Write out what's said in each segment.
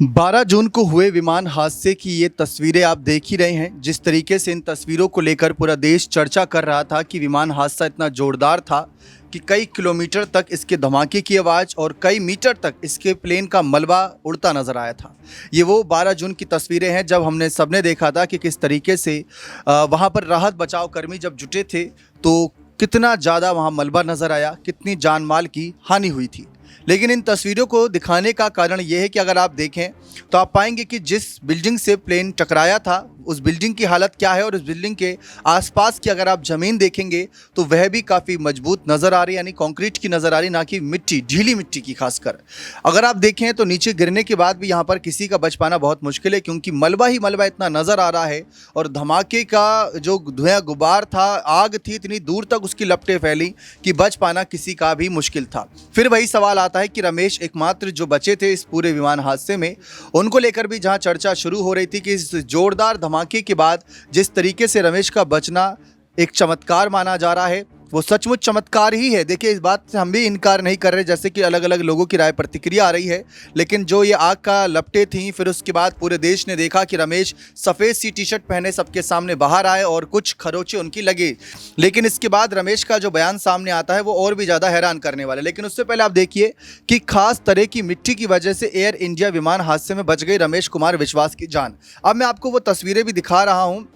12 जून को हुए विमान हादसे की ये तस्वीरें आप देख ही रहे हैं। जिस तरीके से इन तस्वीरों को लेकर पूरा देश चर्चा कर रहा था कि विमान हादसा इतना जोरदार था कि कई किलोमीटर तक इसके धमाके की आवाज़ और कई मीटर तक इसके प्लेन का मलबा उड़ता नजर आया था। ये वो 12 जून की तस्वीरें हैं जब हमने सबने देखा था कि किस तरीके से वहाँ पर राहत बचाव कर्मी जब जुटे थे तो कितना ज़्यादा वहाँ मलबा नज़र आया, कितनी जान माल की हानि हुई थी। लेकिन इन तस्वीरों को दिखाने का कारण ये है कि अगर आप देखें तो आप पाएंगे कि जिस बिल्डिंग से प्लेन टकराया था उस बिल्डिंग की हालत क्या है और उस बिल्डिंग के आसपास की अगर आप ज़मीन देखेंगे तो वह भी काफ़ी मजबूत नज़र आ रही है, यानी कंक्रीट की नज़र आ रही, ना कि मिट्टी, ढीली मिट्टी की। खासकर अगर आप देखें तो नीचे गिरने के बाद भी यहाँ पर किसी का बच पाना बहुत मुश्किल है, क्योंकि मलबा ही मलबा इतना नज़र आ रहा है और धमाके का जो धुआं गुबार था, आग थी, इतनी दूर तक उसकी लपटें फैली कि बच पाना किसी का भी मुश्किल था। फिर वही सवाल आता है कि रमेश एकमात्र जो बचे थे इस पूरे विमान हादसे में, उनको लेकर भी जहां चर्चा शुरू हो रही थी कि इस जोरदार धमाके के बाद जिस तरीके से रमेश का बचना एक चमत्कार माना जा रहा है, वो सचमुच चमत्कार ही है। देखिए, इस बात से हम भी इनकार नहीं कर रहे, जैसे कि अलग अलग लोगों की राय प्रतिक्रिया आ रही है। लेकिन जो ये आग का लपटें थीं, फिर उसके बाद पूरे देश ने देखा कि रमेश सफ़ेद सी टी शर्ट पहने सबके सामने बाहर आए और कुछ खरोचे उनकी लगे। लेकिन इसके बाद रमेश का जो बयान सामने आता है वो और भी ज़्यादा हैरान करने वाला है। लेकिन उससे पहले आप देखिए कि खास तरह की मिट्टी की वजह से एयर इंडिया विमान हादसे में बच गई रमेश कुमार विश्वास की जान। अब मैं आपको वो तस्वीरें भी दिखा रहा हूँ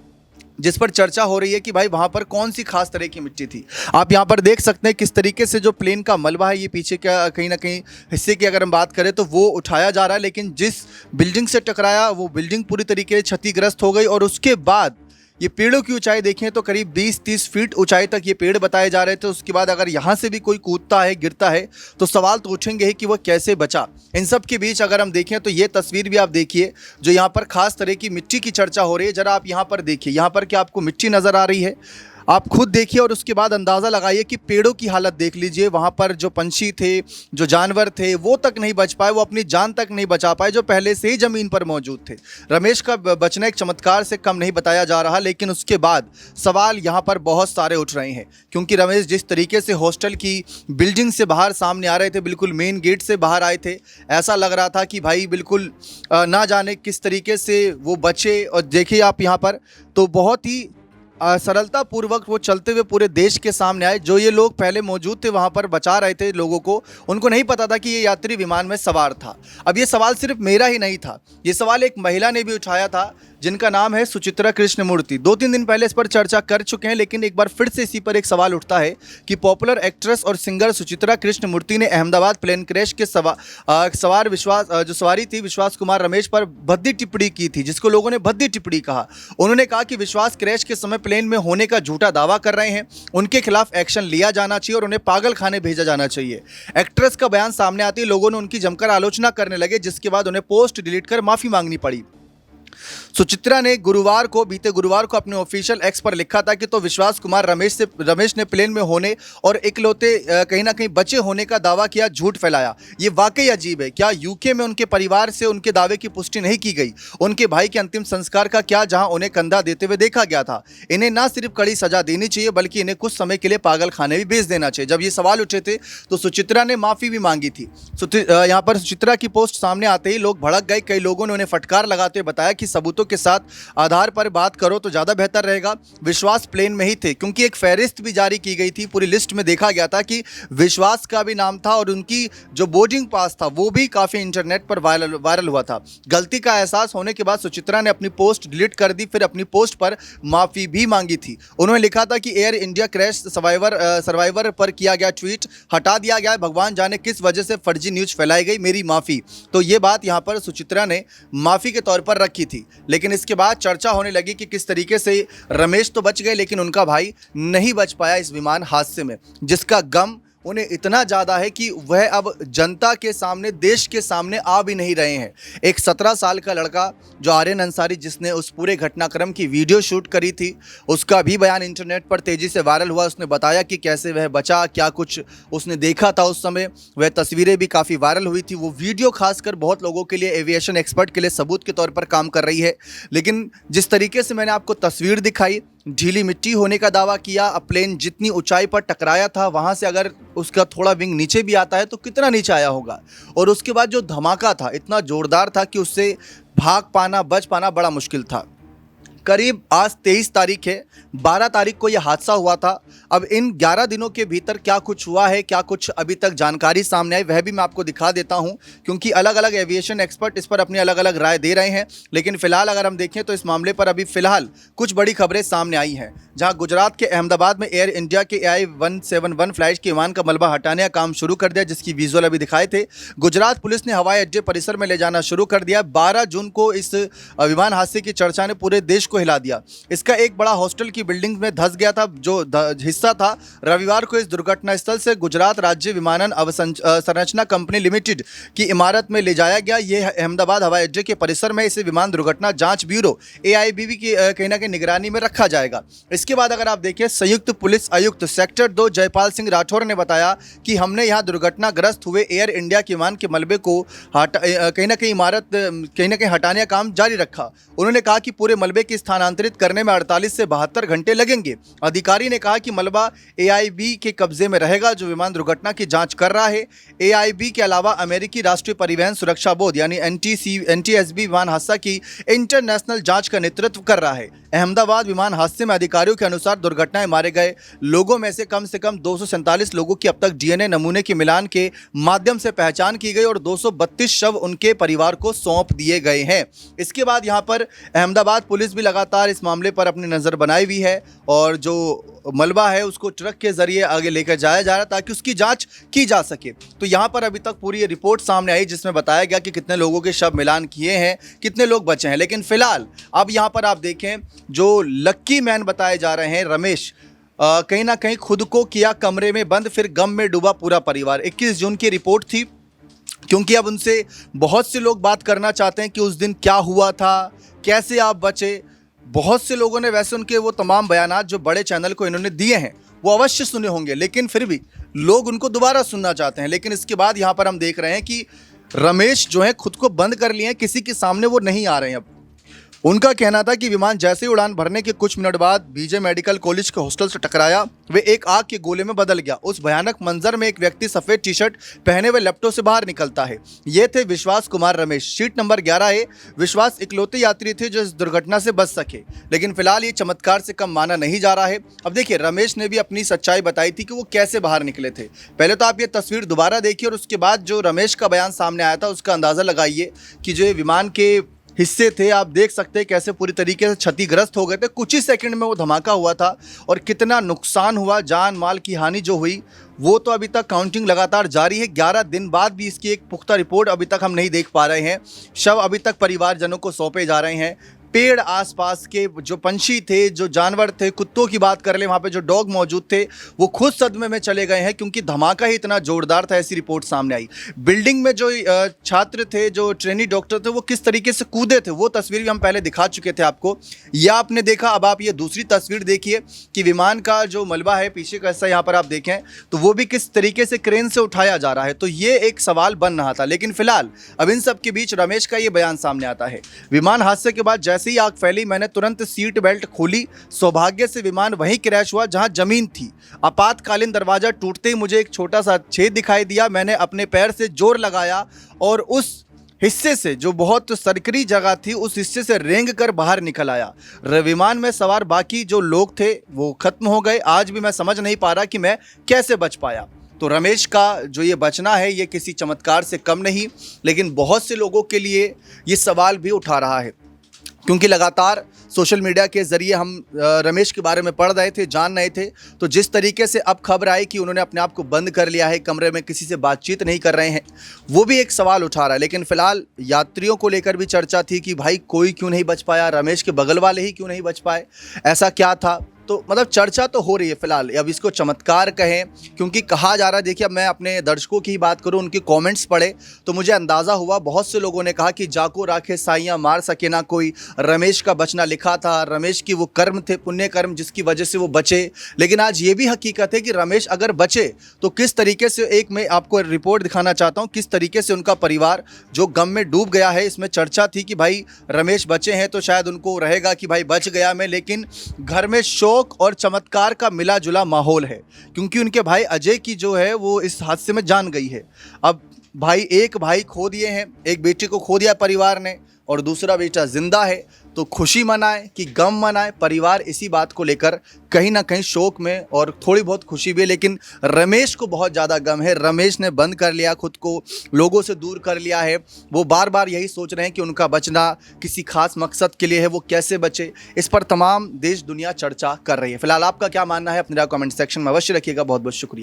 जिस पर चर्चा हो रही है कि भाई वहां पर कौन सी खास तरह की मिट्टी थी। आप यहां पर देख सकते हैं किस तरीके से जो प्लेन का मलबा है, ये पीछे का कहीं ना कहीं हिस्से की अगर हम बात करें तो वो उठाया जा रहा है। लेकिन जिस बिल्डिंग से टकराया वो बिल्डिंग पूरी तरीके से क्षतिग्रस्त हो गई और उसके बाद ये पेड़ों की ऊंचाई देखें तो करीब 20-30 फीट ऊंचाई तक ये पेड़ बताए जा रहे थे। उसके बाद अगर यहाँ से भी कोई कूदता है, गिरता है, तो सवाल तो उठेंगे ही कि वो कैसे बचा। इन सब के बीच अगर हम देखें तो ये तस्वीर भी आप देखिए जो यहाँ पर खास तरह की मिट्टी की चर्चा हो रही है। जरा आप यहाँ पर देखिए, यहाँ पर क्या आपको मिट्टी नज़र आ रही है? आप खुद देखिए और उसके बाद अंदाज़ा लगाइए कि पेड़ों की हालत देख लीजिए। वहाँ पर जो पंछी थे, जो जानवर थे, वो तक नहीं बच पाए, वो अपनी जान तक नहीं बचा पाए जो पहले से ही ज़मीन पर मौजूद थे। रमेश का बचना एक चमत्कार से कम नहीं बताया जा रहा। लेकिन उसके बाद सवाल यहाँ पर बहुत सारे उठ रहे हैं, क्योंकि रमेश जिस तरीके से हॉस्टल की बिल्डिंग से बाहर सामने आ रहे थे, बिल्कुल मेन गेट से बाहर आए थे, ऐसा लग रहा था कि भाई बिल्कुल ना जाने किस तरीके से वो बचे। और देखिए आप यहाँ पर तो बहुत ही सरलता पूर्वक वो चलते हुए पूरे देश के सामने आए। जो ये लोग पहले मौजूद थे वहाँ पर बचा रहे थे लोगों को, उनको नहीं पता था कि ये यात्री विमान में सवार था। अब ये सवाल सिर्फ मेरा ही नहीं था, ये सवाल एक महिला ने भी उठाया था जिनका नाम है सुचित्रा कृष्णमूर्ति। 2-3 दिन पहले इस पर चर्चा कर चुके हैं, लेकिन एक बार फिर से इसी पर एक सवाल उठता है कि पॉपुलर एक्ट्रेस और सिंगर सुचित्रा कृष्णमूर्ति ने अहमदाबाद प्लेन क्रैश के सवारी थी विश्वास कुमार रमेश पर भद्दी टिप्पणी की थी, जिसको लोगों ने भद्दी टिप्पणी कहा। उन्होंने कहा कि विश्वास क्रैश के समय प्लेन में होने का झूठा दावा कर रहे हैं, उनके खिलाफ एक्शन लिया जाना चाहिए और उन्हें पागल खाने भेजा जाना चाहिए। एक्ट्रेस का बयान सामने आते ही लोगों ने उनकी जमकर आलोचना करने लगे, जिसके बाद उन्हें पोस्ट डिलीट कर माफी मांगनी पड़ी। सुचित्रा ने बीते गुरुवार को अपने ऑफिशियल एक्स पर लिखा था कि तो विश्वास कुमार रमेश ने प्लेन में होने और इकलौते कहीं ना कहीं बचे होने का दावा किया, झूठ फैलाया। ये वाकई अजीब है। क्या यूके में उनके परिवार से उनके दावे की पुष्टि नहीं की गई? उनके भाई के अंतिम संस्कार का क्या, जहां उन्हें कंधा देते हुए देखा गया था? इन्हें ना सिर्फ कड़ी सजा देनी चाहिए बल्कि इन्हें कुछ समय के लिए पागल खाने भी भेज देना चाहिए। जब ये सवाल उठे थे तो सुचित्रा ने माफी भी मांगी थी। यहाँ पर सुचित्रा की पोस्ट सामने आते ही लोग भड़क गए। कई लोगों ने उन्हें फटकार लगाते हुए बताया कि सबूतों के साथ आधार पर बात करो तो ज़्यादा बेहतर रहेगा। विश्वास प्लेन में ही थे, क्योंकि एक फहरिस्त भी जारी की गई थी। पूरी लिस्ट में देखा गया था कि विश्वास का भी नाम था और उनकी जो बोर्डिंग पास था वो भी काफ़ी इंटरनेट पर वायरल हुआ था। गलती का एहसास होने के बाद सुचित्रा ने अपनी पोस्ट डिलीट कर दी, फिर अपनी पोस्ट पर माफ़ी भी मांगी थी। उन्होंने लिखा था कि एयर इंडिया क्रैश सर्वाइवर पर किया गया ट्वीट हटा दिया गया है, भगवान जाने किस वजह से फर्जी न्यूज़ फैलाई गई, मेरी माफ़ी। तो ये बात यहाँ पर सुचित्रा ने माफ़ी के तौर पर रखी थी। लेकिन इसके बाद चर्चा होने लगी कि किस तरीके से रमेश तो बच गए लेकिन उनका भाई नहीं बच पाया इस विमान हादसे में, जिसका गम उन्हें इतना ज़्यादा है कि वह अब जनता के सामने, देश के सामने आ भी नहीं रहे हैं। एक 17 साल का लड़का जो आर्यन अंसारी, जिसने उस पूरे घटनाक्रम की वीडियो शूट करी थी, उसका भी बयान इंटरनेट पर तेज़ी से वायरल हुआ। उसने बताया कि कैसे वह बचा, क्या कुछ उसने देखा था उस समय। वह तस्वीरें भी काफ़ी वायरल हुई थी। वो वीडियो खासकर बहुत लोगों के लिए, एविएशन एक्सपर्ट के लिए सबूत के तौर पर काम कर रही है। लेकिन जिस तरीके से मैंने आपको तस्वीर दिखाई ढीली मिट्टी होने का दावा किया। अब प्लेन जितनी ऊंचाई पर टकराया था वहां से अगर उसका थोड़ा विंग नीचे भी आता है तो कितना नीचे आया होगा। और उसके बाद जो धमाका था इतना जोरदार था कि उससे भाग पाना, बच पाना बड़ा मुश्किल था। करीब आज 23 तारीख है, 12 तारीख को यह हादसा हुआ था। अब इन 11 दिनों के भीतर क्या कुछ हुआ है, क्या कुछ अभी तक जानकारी सामने आई, वह भी मैं आपको दिखा देता हूं, क्योंकि अलग अलग एविएशन एक्सपर्ट इस पर अपनी अलग अलग राय दे रहे हैं। लेकिन फिलहाल अगर हम देखें तो इस मामले पर अभी फिलहाल कुछ बड़ी खबरें सामने आई हैं। जहां गुजरात के अहमदाबाद में एयर इंडिया के AI-171 फ्लाइट के विमान का मलबा हटाने का काम शुरू कर दिया, जिसकी विजुअल अभी दिखाए थे। गुजरात पुलिस ने हवाई अड्डे परिसर में ले जाना शुरू कर दिया। 12 जून को इस विमान हादसे की चर्चा ने पूरे देश को हिला दिया। इसका एक बड़ा हॉस्टल की बिल्डिंग में धंस गया था जो हिस्सा था। रविवार को इस दुर्घटना स्थल से गुजरात राज्य विमानन अवसंरचना कंपनी लिमिटेड की इमारत में ले जाया गया। यह अहमदाबाद हवाई अड्डे के परिसर में इसे विमान दुर्घटना जांच ब्यूरो AIBB की कहीं ना कहीं निगरानी में रखा जाएगा। इसके बाद अगर आप देखें, संयुक्त पुलिस आयुक्त सेक्टर 2 जयपाल सिंह राठौर ने बताया कि हमने यहाँ दुर्घटनाग्रस्त हुए एयर इंडिया के विमान के मलबे को कहीं ना कहीं हटाने का काम जारी रखा। उन्होंने कहा कि पूरे मलबे की स्थानांतरित करने में 48 से 72 घंटे लगेंगे। अधिकारी ने कहा कि मलबा AIB के कब्जे में रहेगा जो विमान दुर्घटना की जांच कर रहा है। AIB के अलावा अमेरिकी राष्ट्रीय परिवहन सुरक्षा बोर्ड यानी NTSB विमान हादसा की इंटरनेशनल जांच का नेतृत्व कर रहा है। अहमदाबाद विमान हादसे में अधिकारियों के अनुसार दुर्घटना में मारे गए लोगों में से कम 247 लोगों की अब तक DNA नमूने के मिलान के माध्यम से पहचान की गई और 232 शव उनके परिवार को सौंप दिए गए हैं। इसके बाद यहाँ पर अहमदाबाद पुलिस भी लगातार इस मामले पर अपनी नज़र बनाई हुई है और जो मलबा है उसको ट्रक के जरिए आगे लेकर जाया जा रहा है ताकि उसकी जांच की जा सके। तो यहाँ पर अभी तक पूरी रिपोर्ट सामने आई जिसमें बताया गया कि कितने लोगों के शव मिलान किए हैं, कितने लोग बचे हैं। लेकिन फिलहाल अब यहाँ पर आप देखें, जो लक्की मैन बताए जा रहे हैं रमेश, कहीं ना कहीं खुद को किया कमरे में बंद, फिर गम में डूबा पूरा परिवार। 21 जून की रिपोर्ट थी, क्योंकि अब उनसे बहुत से लोग बात करना चाहते हैं कि उस दिन क्या हुआ था, कैसे आप बचे। बहुत से लोगों ने वैसे उनके वो तमाम बयानात जो बड़े चैनल को इन्होंने दिए हैं वो अवश्य सुने होंगे, लेकिन फिर भी लोग उनको दोबारा सुनना चाहते हैं। लेकिन इसके बाद यहाँ पर हम देख रहे हैं कि रमेश जो है खुद को बंद कर लिए हैं, किसी के सामने वो नहीं आ रहे हैं। अब उनका कहना था कि विमान जैसे ही उड़ान भरने के कुछ मिनट बाद बीजे मेडिकल कॉलेज के हॉस्टल से टकराया, वे एक आग के गोले में बदल गया। उस भयानक मंजर में एक व्यक्ति सफ़ेद टी-शर्ट पहने हुए लैपटॉप से बाहर निकलता है। ये थे विश्वास कुमार रमेश। सीट नंबर 11 है। विश्वास इकलौते यात्री थे जो इस दुर्घटना से बच सके, लेकिन फिलहाल ये चमत्कार से कम माना नहीं जा रहा है। अब देखिए, रमेश ने भी अपनी सच्चाई बताई थी कि वो कैसे बाहर निकले थे। पहले तो आप ये तस्वीर दोबारा देखिए और उसके बाद जो रमेश का बयान सामने आया था उसका अंदाज़ा लगाइए कि जो विमान के हिस्से थे, आप देख सकते हैं कैसे पूरी तरीके से क्षतिग्रस्त हो गए थे। कुछ ही सेकंड में वो धमाका हुआ था और कितना नुकसान हुआ, जान माल की हानि जो हुई वो तो अभी तक काउंटिंग लगातार जारी है। 11 दिन बाद भी इसकी एक पुख्ता रिपोर्ट अभी तक हम नहीं देख पा रहे हैं। शव अभी तक परिवारजनों को सौंपे जा रहे हैं। पेड़ आसपास के जो पंछी थे, जो जानवर थे, कुत्तों की बात कर ले, वहाँ पे जो डॉग मौजूद थे वो खुद सदमे में चले गए हैं, क्योंकि धमाका ही इतना जोरदार था। ऐसी रिपोर्ट सामने आई। बिल्डिंग में जो छात्र थे, जो ट्रेनी डॉक्टर थे, वो किस तरीके से कूदे थे वो तस्वीर भी हम पहले दिखा चुके थे आपको, या आपने देखा। अब आप ये दूसरी तस्वीर देखिए कि विमान का जो मलबा है पीछे का हिस्सा यहाँ पर आप देखें तो वो भी किस तरीके से क्रेन से उठाया जा रहा है। तो ये एक सवाल बन रहा था। लेकिन फिलहाल अब इन सब के बीच रमेश का ये बयान सामने आता है। विमान हादसे के बाद जैसे ही आग फैली, मैंने तुरंत सीट बेल्ट खोली। सौभाग्य से विमान वहीं क्रैश हुआ जहां जमीन थी। आपातकालीन दरवाजा टूटते ही मुझे एक छोटा सा छेद दिखाई दिया। मैंने अपने पैर से जोर लगाया और उस हिस्से से, जो बहुत सरकरी जगह थी, उस हिस्से से रेंग कर बाहर निकल आया। विमान में सवार बाकी जो लोग थे वो खत्म हो गए। आज भी मैं समझ नहीं पा रहा कि मैं कैसे बच पाया। तो रमेश का जो ये बचना है ये किसी चमत्कार से कम नहीं, लेकिन बहुत से लोगों के लिए ये सवाल भी उठा रहा है, क्योंकि लगातार सोशल मीडिया के ज़रिए हम रमेश के बारे में पढ़ रहे थे, जान रहे थे। तो जिस तरीके से अब खबर आई कि उन्होंने अपने आप को बंद कर लिया है, कमरे में किसी से बातचीत नहीं कर रहे हैं, वो भी एक सवाल उठा रहा है। लेकिन फिलहाल यात्रियों को लेकर भी चर्चा थी कि भाई कोई क्यों नहीं बच पाया, रमेश के बगल वाले ही क्यों नहीं बच पाए, ऐसा क्या था। तो मतलब चर्चा तो हो रही है फिलहाल, अब इसको चमत्कार कहें, क्योंकि कहा जा रहा है, देखिए अब मैं अपने दर्शकों की ही बात करूं, उनके कमेंट्स पढ़े तो मुझे अंदाज़ा हुआ, बहुत से लोगों ने कहा कि जाको राखे साइयाँ मार सके ना कोई, रमेश का बचना लिखा था, रमेश की वो कर्म थे, पुण्य कर्म, जिसकी वजह से वो बचे। लेकिन आज ये भी हकीकत है कि रमेश अगर बचे तो किस तरीके से, एक मैं आपको रिपोर्ट दिखाना चाहता हूँ, किस तरीके से उनका परिवार जो गम में डूब गया है। इसमें चर्चा थी कि भाई रमेश बचे हैं तो शायद उनको रहेगा कि भाई बच गया मैं, लेकिन घर में शोक और चमत्कार का मिला जुला माहौल है, क्योंकि उनके भाई अजय की जो है वो इस हादसे में जान गई है। अब भाई, एक भाई खो दिए हैं, एक बेटे को खो दिया परिवार ने, और दूसरा बेटा जिंदा है। तो खुशी मनाए कि गम मनाए, परिवार इसी बात को लेकर कहीं ना कहीं शोक में, और थोड़ी बहुत खुशी भी है। लेकिन रमेश को बहुत ज़्यादा गम है, रमेश ने बंद कर लिया खुद को, लोगों से दूर कर लिया है। वो बार बार यही सोच रहे हैं कि उनका बचना किसी खास मकसद के लिए है, वो कैसे बचे। इस पर तमाम देश दुनिया चर्चा कर रही है। फिलहाल आपका क्या मानना है, अपनी राय कमेंट सेक्शन में अवश्य रखिएगा। बहुत बहुत शुक्रिया।